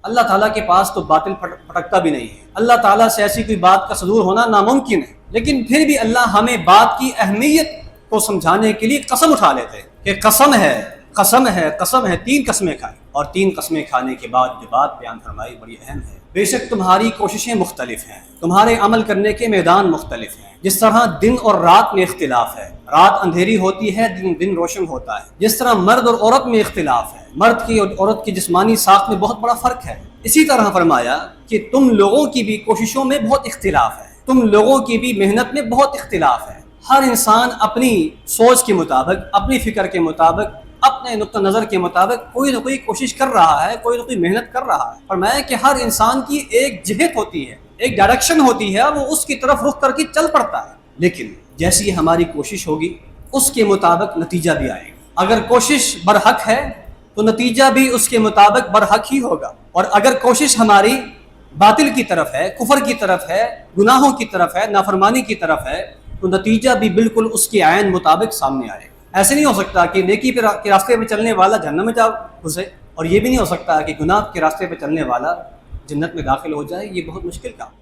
اللہ تعالیٰ کے پاس تو باطل پھٹکتا بھی نہیں ہے، اللہ تعالیٰ سے ایسی کوئی بات کا صدور ہونا ناممکن ہے، لیکن پھر بھی اللہ ہمیں بات کی اہمیت کو سمجھانے کے لیے قسم اٹھا لیتے ہیں کہ قسم ہے، قسم ہے، قسم ہے، 3 قسمیں کھائیں، اور 3 قسمیں کھانے کے بعد جو بات بیان فرمائی بڑی اہم ہے۔ بے شک تمہاری کوششیں مختلف ہیں، تمہارے عمل کرنے کے میدان مختلف ہیں، جس طرح دن اور رات میں اختلاف ہے، رات اندھیری ہوتی ہے، دن روشن ہوتا ہے، جس طرح مرد اور عورت میں اختلاف ہے، مرد کی اور عورت کی جسمانی ساخت میں بہت بڑا فرق ہے، اسی طرح فرمایا کہ تم لوگوں کی بھی کوششوں میں بہت اختلاف ہے، تم لوگوں کی بھی محنت میں بہت اختلاف ہے، ہر انسان اپنی سوچ کے مطابق، اپنی فکر کے مطابق، اپنے نقطہ نظر کے مطابق کوئی نہ کوئی کوشش کر رہا ہے، کوئی نہ کوئی محنت کر رہا ہے۔ فرمایا کہ ہر انسان کی ایک جہت ہوتی ہے، ایک ڈائریکشن ہوتی ہے، وہ اس کی طرف رخ کر کے چل پڑتا ہے، لیکن جیسی ہماری کوشش ہوگی اس کے مطابق نتیجہ بھی آئے گا۔ اگر کوشش برحق ہے تو نتیجہ بھی اس کے مطابق برحق ہی ہوگا، اور اگر کوشش ہماری باطل کی طرف ہے، کفر کی طرف ہے، گناہوں کی طرف ہے، نافرمانی کی طرف ہے، تو نتیجہ بھی بالکل اس کے عین مطابق سامنے آئے گا۔ ایسے نہیں ہو سکتا کہ نیکی کے راستے پہ چلنے والا جہنم میں جا گھسے، اور یہ بھی نہیں ہو سکتا کہ گناہ کے راستے پہ چلنے والا جنت میں داخل ہو جائے، یہ بہت مشکل کام ہے۔